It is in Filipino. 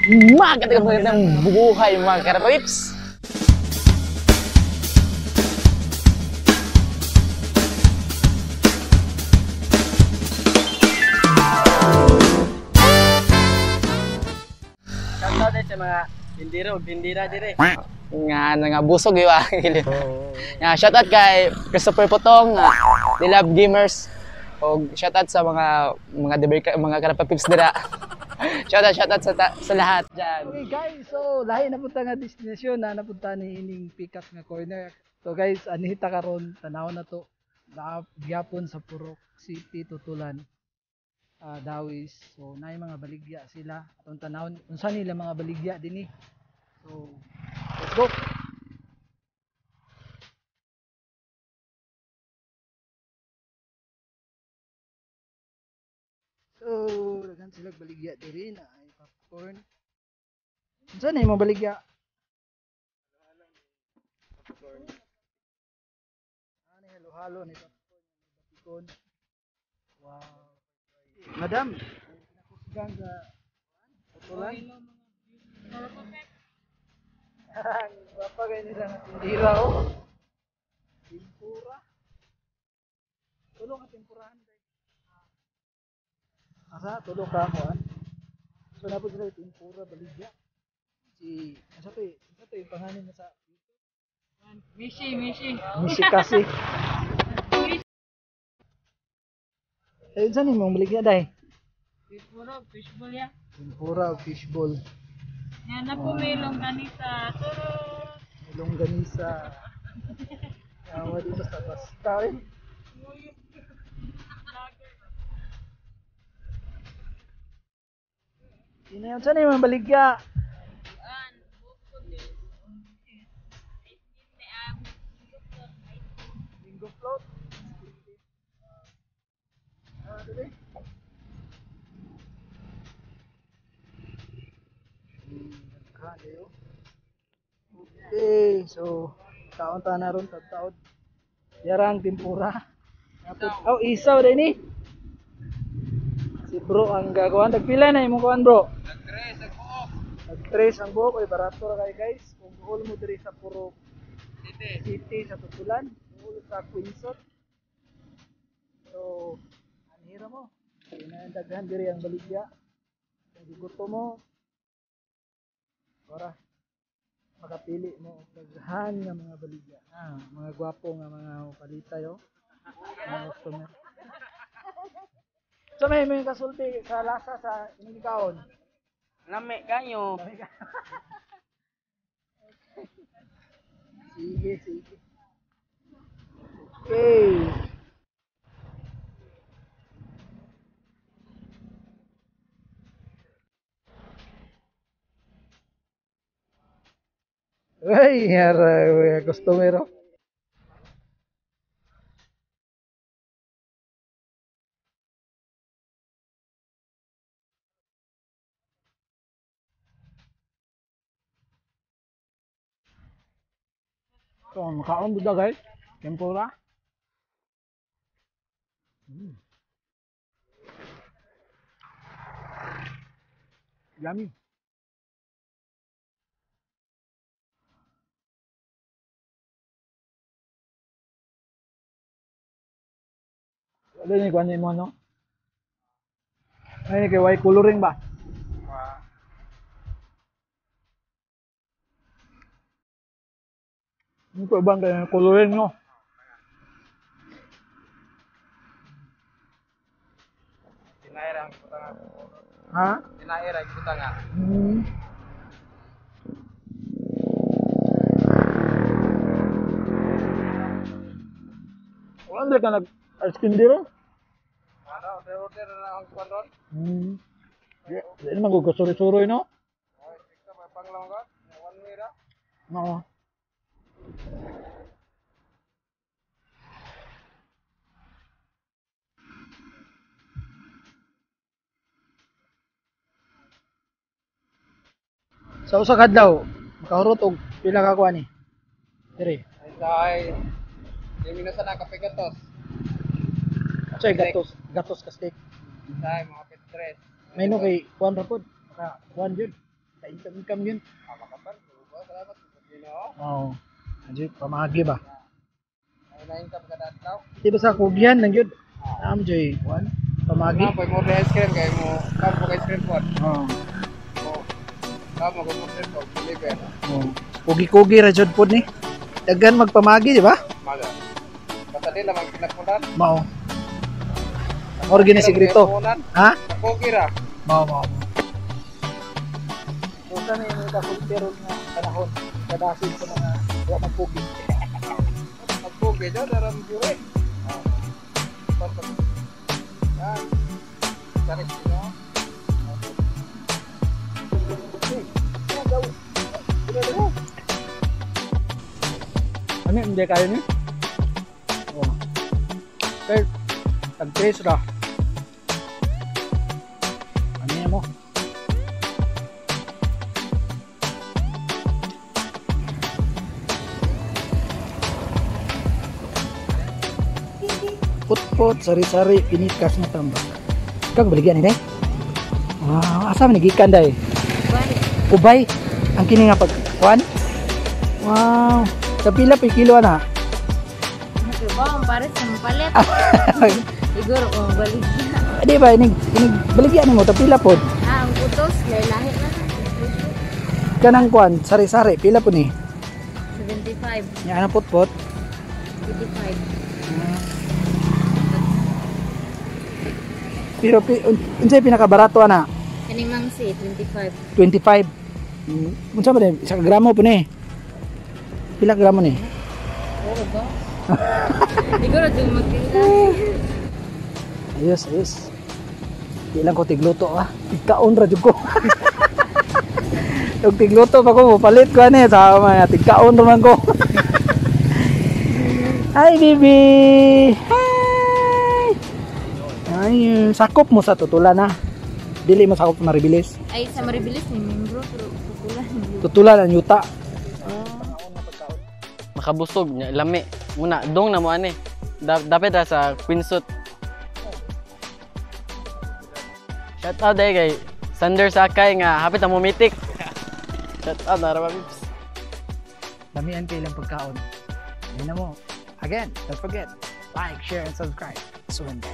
Magandang buhay mga karapawips! Shoutout din sa mga bindira dire. Nga busog yun. Shoutout kay Christopher Potong, The Love Gamers. O shoutout sa mga karapawips dira. Shoutout sa lahat dyan. Okay guys, so lahi napunta nga destinasyon na napunta ni ining pick up nga corner. So guys, anihita karon tanawon na to. Gihapon sa Purok City Tutulan. Dawis. So naay mga baligya sila. Atong tanawon unsa nila mga baligya dinhi. So let's go. So daghan sila baligya diri na ay popcorn. Unsa na imong baligya? Ani halo-halo ni popcorn batikon. Wow. Madam, nakusgan sa tutulan. Bapa kayo nila na tindira oh. Tempura. Tulong ka tempurahan day. Asa tulong ka mo ah. So napod sila tempura baligya. Asa to yung pangalan na sa Mishi. Mishi kasi. Eh, saan yung mong baligya day? Fishball ya. Tempura o fishball. Yan na po may longganisa. Longganisa. Yawa dito sa basta eh. Sino saan yung mga baligya? Bingo float. Dali. Okay, so taon na ron taon. Yarang tempura. Oh, isaw din ni. Si bro ang gagawan. Tagpila na imong kuan bro. Nag-tres ang buhok. Ay barato ra kay guys. Kung buhol mo diri sa Purok City sa Tutulan, buhol sa Quinzon. So, anhira mo. Daghan diri ang baligya. Kung gusto mo, ora makapili mo daghan nga mga baligya. Mga gwapo nga mga palita yo. Mga customer. So may kasulti sa lasa sa inyong kaon. Lami kayo. Sige. Okay. Ay, yara, customer. So, makaon buda guys. Tempura. Yummy. Ano ni kuan mo no? Ay kay white coloring ba? Ano ko bang kay coloring no? Tinaira ang putanga. Ha? Tinaira ang putanga. Wala ka nag-ice cream dito? Order na ang kwanron. Di naman ko kasuri-suri no? Ika pa panglaw ka. One way ra. Oo. Sa usa ka adlaw, makahurot og pila ka kuan ni? Dire. Ay, di minusan na kape gatos. Say gatos ka steak. Ay, mga petres. May no kay kuan ra pod. Kuan jud. Income yun. Oo. Anjay, pamagi ba? Di ba sa kugyan nang yun? Joy, kuan? Pamagi? Pag mo ice cream kay mo kamo kay ice cream po. Oo. Kamo ko mo ice cream deliver. Oo. Kugi-kugi ra jud pod ni. Daghan magpamagi, di ba? Maga. Basta nila mag pinapunan. Mao. Mao gini sigrito. Ha? Pogi ra. Mao. So sa may kakultero nga panahon, kadasin sa mga wa magpugi. Pogi daw daram jure. Yan. Cari sino? Ano hindi kayo ni? Oh. Okay. Tag-trace ra. Ano yan mo? Put-put, sari-sari, pinikas na tambak. Kag baligyan ni wow, asa man gikan day? Ubay. Ang kini nga pagkuan? Wow. Sa pila pa kilo na? Bawang pares sa palit. Siguro kung balik na. Di ba inig baligyan mo tapila pod. Ang putos, lahi na. Kanang kuan, sari-sari, pila po ni? 75, Nya ana put-put. 85. Pero unsay pinakabarato ana? Kaning mangsi, 25. 25. Unsa ba ni? Isa ka gramo po ni? Pila ka gramo ni? Oo ba? Siguro yung magkita. Ayos. Ilang ko tigluto Tigkaon ra jud ko. Yung tigluto pa ko palit ko ani sa mga tigkaon naman ko. Hi baby. Hi. Ay, sakop mo sa tutulan Dili mo sakop na ribilis. Ay, sa maribilis ni membro, pero pukulan. Tutulan ang yuta. Makabusog nya lami. Muna dong na mo ani. Dapat ra sa Quinsuit. Shout out day kay Sander Sakay nga hapit na mo mitik. Shout out na ra pips. Damihan kayo lang pagkaon. Ayun na mo. Again, don't forget, like, share, and subscribe. Suwende.